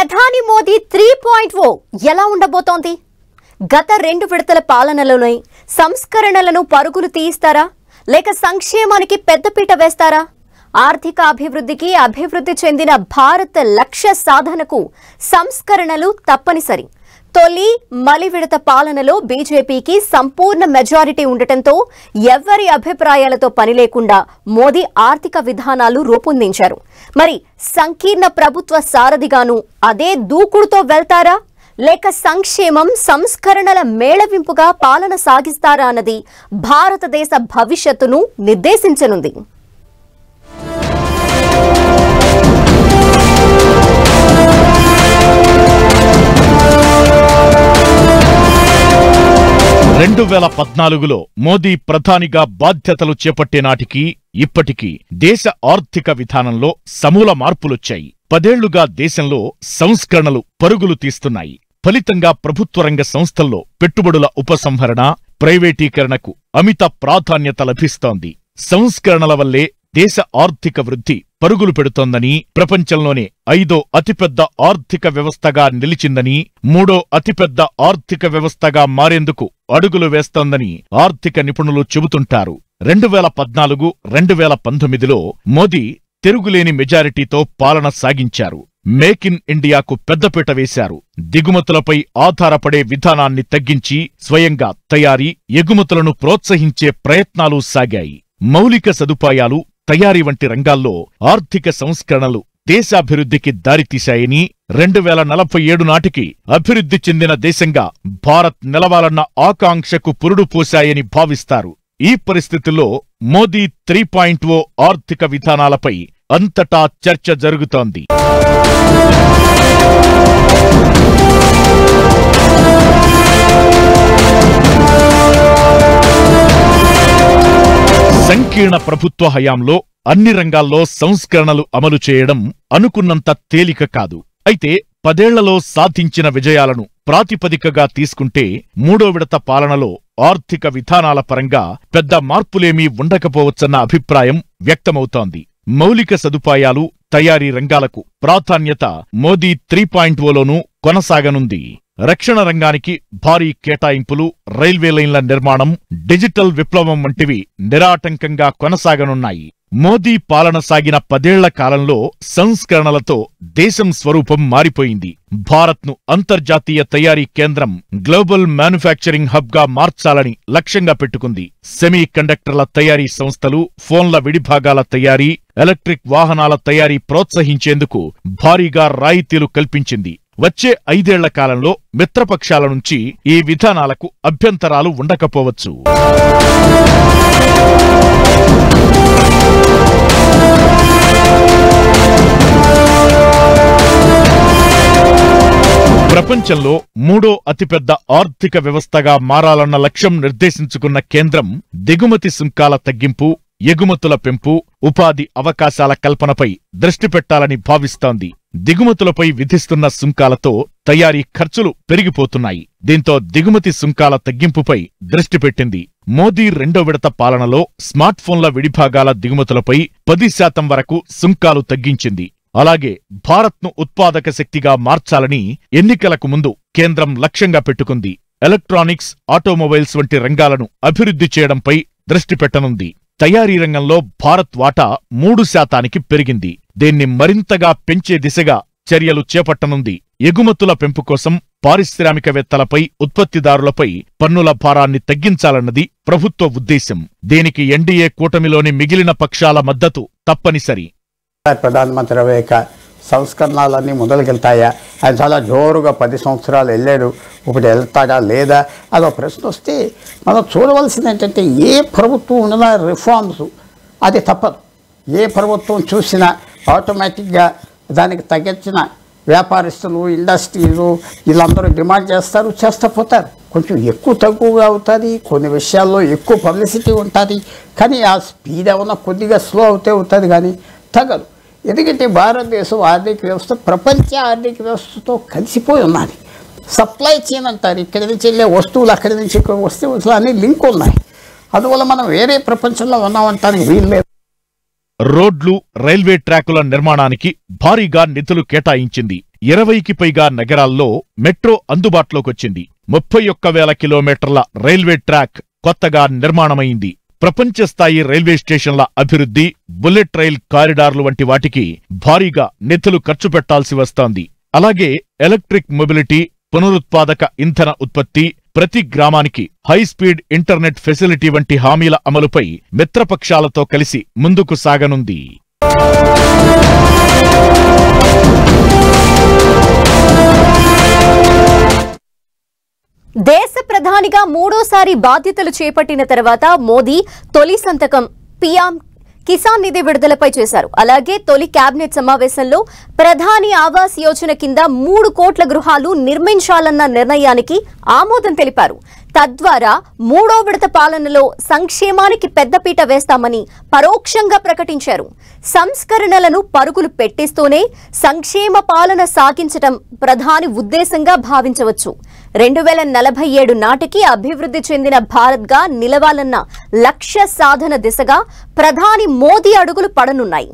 ప్రధాని మోదీ 3.0 ఎలా ఉండబోతోంది? గత 2 విడతల పాలనలోనే సంస్కరణలను పరుగులు తీయిస్తారా లేక సంక్షేమానికి పెద్దపీట వేస్తారా? ఆర్థిక అభివృద్ధి చెందిన భారత లక్ష్య సాధనకు సంస్కరణలు తప్పనిసరి. తొలి మలి విడత పాలనలో బీజేపీకి సంపూర్ణ మెజారిటీ ఉండటంతో ఎవరి అభిప్రాయాలతో పని లేకుండా మోదీ ఆర్థిక విధానాలు రూపొందించారు. మరి సంకీర్ణ ప్రభుత్వ సారథిగాను అదే దూకుడుతో వెళ్తారా లేక సంక్షేమం సంస్కరణల మేళవింపుగా పాలన సాగిస్తారా అన్నది భారతదేశ భవిష్యత్తును నిర్దేశించనుంది. రెండు 2014లో మోదీ ప్రధానిగా బాధ్యతలు చేపట్టే నాటికి ఇప్పటికీ దేశ ఆర్థిక విధానంలో సమూల మార్పులొచ్చాయి. 10 ఏళ్లుగా దేశంలో సంస్కరణలు పరుగులు తీస్తున్నాయి. ఫలితంగా ప్రభుత్వ రంగ సంస్థల్లో పెట్టుబడుల ఉపసంహరణ, ప్రైవేటీకరణకు అమిత ప్రాధాన్యత లభిస్తోంది. సంస్కరణల వల్లే దేశ ఆర్థిక వృద్ధి పరుగులు పెడుతోందని, ప్రపంచంలోనే 5వ అతిపెద్ద ఆర్థిక వ్యవస్థగా నిలిచిందని, 3వ అతిపెద్ద ఆర్థిక వ్యవస్థగా మారేందుకు అడుగులు వేస్తోందని ఆర్థిక నిపుణులు చెబుతుంటారు. 2014, 2019లో మోదీ తిరుగులేని మెజారిటీతో పాలన సాగించారు. మేక్ ఇన్ ఇండియాకు పెద్దపీట వేశారు. దిగుమతులపై ఆధారపడే విధానాన్ని తగ్గించి స్వయంగా తయారీ, ఎగుమతులను ప్రోత్సహించే ప్రయత్నాలు సాగాయి. మౌలిక సదుపాయాలు, తయారీ వంటి రంగాల్లో ఆర్థిక సంస్కరణలు దేశాభివృద్ధికి దారితీశాయని, 2047 నాటికి అభివృద్ధి చెందిన దేశంగా భారత్ నిలవాలన్న ఆకాంక్షకు పురుడు పోశాయని భావిస్తారు. ఈ పరిస్థితుల్లో మోదీ 3.0 ఆర్థిక విధానాలపై అంతటా చర్చ జరుగుతోంది. సంకీర్ణ ప్రభుత్వ హయాంలో అన్ని రంగాల్లో సంస్కరణలు అమలు చేయడం అనుకున్నంత తేలిక కాదు. అయితే 10 ఏళ్లలో సాధించిన విజయాలను ప్రాతిపదికగా తీసుకుంటే 3వ విడత పాలనలో ఆర్థిక విధానాల పరంగా పెద్ద మార్పులేమీ ఉండకపోవచ్చన్న అభిప్రాయం వ్యక్తమవుతోంది. మౌలిక సదుపాయాలు, తయారీ రంగాలకు ప్రాధాన్యత మోదీ 3.0లోనూ కొనసాగనుంది. రక్షణ రంగానికి భారీ కేటాయింపులు, రైల్వే లైన్ల నిర్మాణం, డిజిటల్ విప్లవం వంటివి నిరాటంకంగా కొనసాగనున్నాయి. మోదీ పాలన సాగిన 10 ఏళ్ల కాలంలో సంస్కరణలతో దేశం స్వరూపం మారిపోయింది. భారత్ను అంతర్జాతీయ తయారీ కేంద్రం, గ్లోబల్ మ్యానుఫ్యాక్చరింగ్ హబ్గా మార్చాలని లక్ష్యంగా పెట్టుకుంది. సెమీ కండక్టర్ల తయారీ సంస్థలు, ఫోన్ల విడిభాగాల తయారీ, ఎలక్ట్రిక్ వాహనాల తయారీ ప్రోత్సహించేందుకు భారీగా రాయితీలు కల్పించింది. వచ్చే 5 ఏళ్ల కాలంలో మిత్రపక్షాల నుంచి ఈ విధానాలకు అభ్యంతరాలు ఉండకపోవచ్చు. ప్రపంచంలో 3వ అతిపెద్ద ఆర్థిక వ్యవస్థగా మారాలన్న లక్ష్యం నిర్దేశించుకున్న కేంద్రం దిగుమతి సుంకాల తగ్గింపు, ఎగుమతుల పెంపు, ఉపాధి అవకాశాల కల్పనపై దృష్టి పెట్టాలని భావిస్తోంది. దిగుమతులపై విధిస్తున్న సుంకాలతో తయారీ ఖర్చులు పెరిగిపోతున్నాయి. దీంతో దిగుమతి సుంకాల తగ్గింపుపై దృష్టి పెట్టింది. మోదీ 2వ విడత పాలనలో స్మార్ట్ ఫోన్ల విడిభాగాల దిగుమతులపై 10% వరకు సుంకాలు తగ్గించింది. అలాగే భారత్ను ఉత్పాదక శక్తిగా మార్చాలని ఎన్నికలకు ముందు కేంద్రం లక్ష్యంగా పెట్టుకుంది. ఎలక్ట్రానిక్స్, ఆటోమొబైల్స్ వంటి రంగాలను అభివృద్ధి చేయడంపై దృష్టి పెట్టనుంది. తయారీ రంగంలో భారత్ వాటా 3%కి పెరిగింది. దీన్ని మరింతగా పెంచే దిశగా చర్యలు చేపట్టనుంది. ఎగుమతుల పెంపు కోసం పారిశ్రామికవేత్తలపై, ఉత్పత్తిదారులపై పన్నుల భారాన్ని తగ్గించాలన్నది ప్రభుత్వ ఉద్దేశం. దీనికి ఎన్డీఏ కూటమిలోని మిగిలిన పక్షాల మద్దతు తప్పనిసరి. ప్రధానమంత్రి అయ్యాక సంస్కరణలన్నీ మొదలుకెళ్తాయా? ఆయన చాలా జోరుగా 10 సంవత్సరాలు వెళ్ళాడు, ఇప్పుడు వెళ్తాడా లేదా అదో ప్రశ్న వస్తే మనం చూడవలసింది ఏంటంటే, ఏ ప్రభుత్వం ఉన్న రిఫార్మ్స్ అది తప్పదు. ఏ ప్రభుత్వం చూసినా ఆటోమేటిక్గా దానికి తగ్గించిన వ్యాపారస్తులు, ఇండస్ట్రీలు వీళ్ళందరూ డిమాండ్ చేస్తారు, చేస్తూ పోతారు. కొంచెం ఎక్కువ తక్కువగా అవుతుంది, కొన్ని విషయాల్లో ఎక్కువ పబ్లిసిటీ ఉంటుంది, కానీ ఆ స్పీడ్ ఏమన్నా కొద్దిగా స్లో అవుతుంది కానీ తగ్గదు. ఎందుకంటే భారతదేశం ఆర్థిక వ్యవస్థ ప్రపంచ ఆర్థిక వ్యవస్థతో కలిసిపోయి ఉన్నది. సప్లై చైన్ అంటారు, ఇక్కడి నుంచి వెళ్ళే వస్తువులు అక్కడి నుంచి ఇక్కడ వస్తువులు అన్నీ లింక్ ఉన్నాయి. అందువల్ల మనం వేరే ప్రపంచంలో ఉన్నామంటానికి వీలు లేదు. రోడ్లు, రైల్వే ట్రాకుల నిర్మాణానికి భారీగా నిధులు కేటాయించింది. 20కి పైగా నగరాల్లో మెట్రో అందుబాటులోకొచ్చింది. 31,000 కిలోమీటర్ల రైల్వే ట్రాక్ కొత్తగా నిర్మాణమైంది. ప్రపంచస్థాయి రైల్వే స్టేషన్ల అభివృద్ధి, బుల్లెట్ రైల్ కారిడార్లు వంటి వాటికి భారీగా నిధులు ఖర్చు పెట్టాల్సి వస్తోంది. అలాగే ఎలక్ట్రిక్ మొబిలిటీ, పునరుత్పాదక ఇంధన ఉత్పత్తి, ప్రతి గ్రామానికి హైస్పీడ్ ఇంటర్నెట్ ఫెసిలిటీ వంటి హామీల అమలుపై మిత్రపక్షాలతో కలిసి ముందుకు సాగనుంది. దేశ ప్రధానిగా మూడోసారి బాధ్యతలు చేపట్టిన తర్వాత మోదీ తొలి సంతకం పీఎం కిసాన్ నిధి విడుదలపై చేశారు. అలాగే తొలి కేబినెట్ సమావేశంలో ప్రధాని ఆవాస్ యోజన కింద 3 కోట్ల గృహాలు నిర్మించాలన్న నిర్ణయానికి ఆమోదం తెలిపారు. తద్వారా మూడో విడత పాలనలో సంక్షేమానికి పెద్దపీట వేస్తామని పరోక్షంగా ప్రకటించారు. సంస్కరణలను పరుగులు పెట్టిస్తూనే సంక్షేమ పాలన సాగించడం ప్రధాని ఉద్దేశంగా భావించవచ్చు. 2047 నాటికి అభివృద్ధి చెందిన భారత్గా నిలవాలన్న లక్ష్య సాధన దిశగా ప్రధాని మోదీ అడుగులు పడనున్నాయి.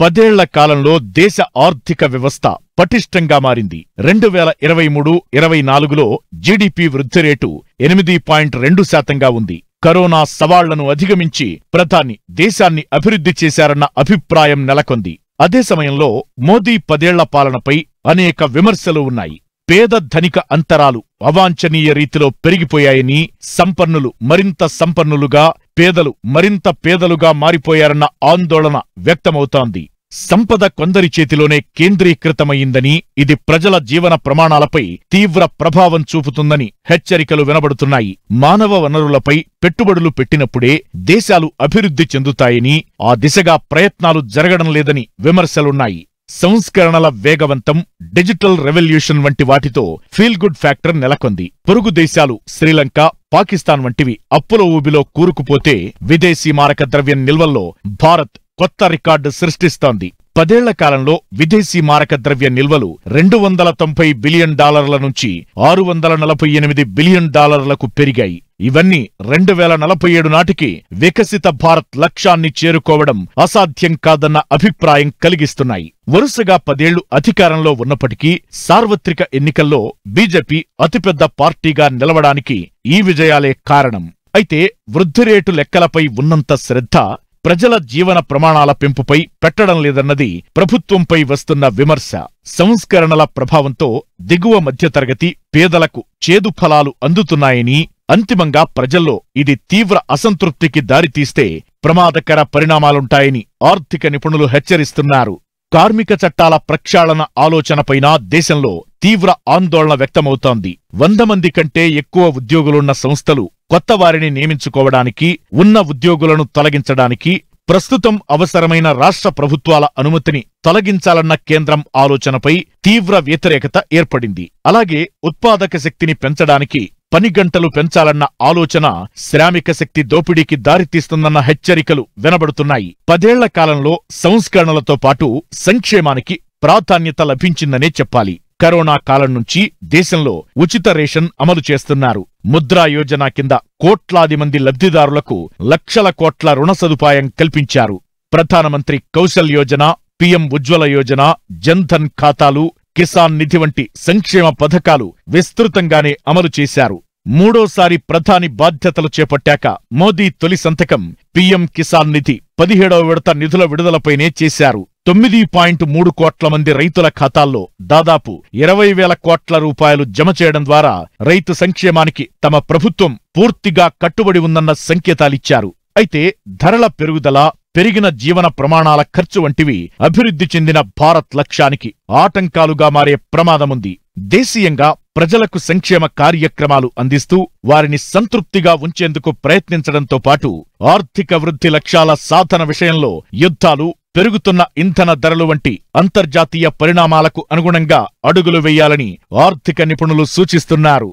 10 ఏళ్ల కాలంలో దేశ ఆర్థిక వ్యవస్థ పటిష్టంగా మారింది. 2023-24లో జీడీపీ వృద్ధి రేటు 8.2% ఉంది. కరోనా సవాళ్లను అధిగమించి ప్రధాని దేశాన్ని అభివృద్ధి చేశారన్న అభిప్రాయం నెలకొంది. అదే సమయంలో మోదీ 10 ఏళ్ల పాలనపై అనేక విమర్శలు ఉన్నాయి. పేద ధనిక అంతరాలు అవాంఛనీయ రీతిలో పెరిగిపోయాయని, సంపన్నులు మరింత సంపన్నులుగా, పేదలు మరింత పేదలుగా మారిపోయారన్న ఆందోళన వ్యక్తమవుతోంది. సంపద కొందరి చేతిలోనే కేంద్రీకృతమయ్యిందని, ఇది ప్రజల జీవన ప్రమాణాలపై తీవ్ర ప్రభావం చూపుతుందని హెచ్చరికలు వినబడుతున్నాయి. మానవ వనరులపై పెట్టుబడులు పెట్టినప్పుడే దేశాలు అభివృద్ధి చెందుతాయని, ఆ దిశగా ప్రయత్నాలు జరగడం లేదని విమర్శలున్నాయి. సంస్కరణల వేగవంతం, డిజిటల్ రెవల్యూషన్ వంటి వాటితో ఫీల్ గుడ్ ఫ్యాక్టర్ నెలకొంది. పొరుగు దేశాలు శ్రీలంక, పాకిస్తాన్ వంటివి అప్పుల ఊబిలో కూరుకుపోతే విదేశీ మారక ద్రవ్యం నిల్వల్లో భారత్ కొత్త రికార్డు సృష్టిస్తోంది. 10 ఏళ్ల కాలంలో విదేశీ మారక ద్రవ్య నిల్వలు $290 బిలియన్ నుంచి $648 బిలియన్ పెరిగాయి. ఇవన్నీ 2047 నాటికి వికసిత భారత్ లక్ష్యాన్ని చేరుకోవడం అసాధ్యం కాదన్న అభిప్రాయం కలిగిస్తున్నాయి. వరుసగా 10 ఏళ్లు అధికారంలో ఉన్నప్పటికీ సార్వత్రిక ఎన్నికల్లో బీజేపీ అతిపెద్ద పార్టీగా నిలవడానికి ఈ విజయాలే కారణం. అయితే వృద్ధి రేటు లెక్కలపై ఉన్నంత శ్రద్ధ ప్రజల జీవన ప్రమాణాల పెంపుపై పెట్టడం లేదన్నది ప్రభుత్వంపై వస్తున్న విమర్శ. సంస్కరణల ప్రభావంతో దిగువ మధ్యతరగతి పేదలకు చేదు ఫలాలు అందుతున్నాయని, అంతిమంగా ప్రజల్లో ఇది తీవ్ర అసంతృప్తికి దారితీస్తే ప్రమాదకర పరిణామాలుంటాయని ఆర్థిక నిపుణులు హెచ్చరిస్తున్నారు. కార్మిక చట్టాల ప్రక్షాళన ఆలోచనపైన దేశంలో తీవ్ర ఆందోళన వ్యక్తమవుతోంది. 100 మంది కంటే ఎక్కువ ఉద్యోగులున్న సంస్థలు కొత్త వారిని నియమించుకోవడానికి, ఉన్న ఉద్యోగులను తొలగించడానికి ప్రస్తుతం అవసరమైన రాష్ట్ర ప్రభుత్వాల అనుమతిని తొలగించాలన్న కేంద్రం ఆలోచనపై తీవ్ర వ్యతిరేకత ఏర్పడింది. అలాగే ఉత్పాదక శక్తిని పెంచడానికి పని గంటలు పెంచాలన్న ఆలోచన శ్రామిక శక్తి దోపిడీకి దారితీస్తుందన్న హెచ్చరికలు వినబడుతున్నాయి. 10 ఏళ్ల కాలంలో సంస్కరణలతో పాటు సంక్షేమానికి ప్రాధాన్యత లభించిందనే చెప్పాలి. కరోనా కాలం నుంచి దేశంలో ఉచిత రేషన్ అమలు చేస్తున్నారు. ముద్రా యోజన కింద కోట్లాది మంది లబ్ధిదారులకు లక్షల కోట్ల రుణ సదుపాయం కల్పించారు. ప్రధానమంత్రి కౌశల్ యోజన, పీఎం ఉజ్వల యోజన, జన్ధన్ ఖాతాలు, కిసాన్ నిధి వంటి సంక్షేమ పథకాలు విస్తృతంగానే అమలు చేశారు. మూడోసారి ప్రధాని బాధ్యతలు చేపట్టాక మోదీ తొలి సంతకం పీఎం కిసాన్ నిధి 17వ విడత నిధుల విడుదలపైనే చేశారు. 9.3 కోట్ల మంది రైతుల ఖాతాల్లో దాదాపు 20,000 కోట్ల రూపాయలు జమ చేయడం ద్వారా రైతు సంక్షేమానికి తమ ప్రభుత్వం పూర్తిగా కట్టుబడి ఉందన్న సంకేతాలిచ్చారు. అయితే ధరల పెరుగుదల, పెరిగిన జీవన ప్రమాణాల ఖర్చు వంటివి అభివృద్ధి చెందిన భారత్ లక్ష్యానికి ఆటంకాలుగా మారే ప్రమాదముంది. దేశీయంగా ప్రజలకు సంక్షేమ కార్యక్రమాలు అందిస్తూ వారిని సంతృప్తిగా ఉంచేందుకు ప్రయత్నించడంతో పాటు ఆర్థిక వృద్ధి లక్ష్యాల సాధన విషయంలో యుద్ధాలు, పెరుగుతున్న ఇంధన ధరలు వంటి అంతర్జాతీయ పరిణామాలకు అనుగుణంగా అడుగులు వేయాలని ఆర్థిక నిపుణులు సూచిస్తున్నారు.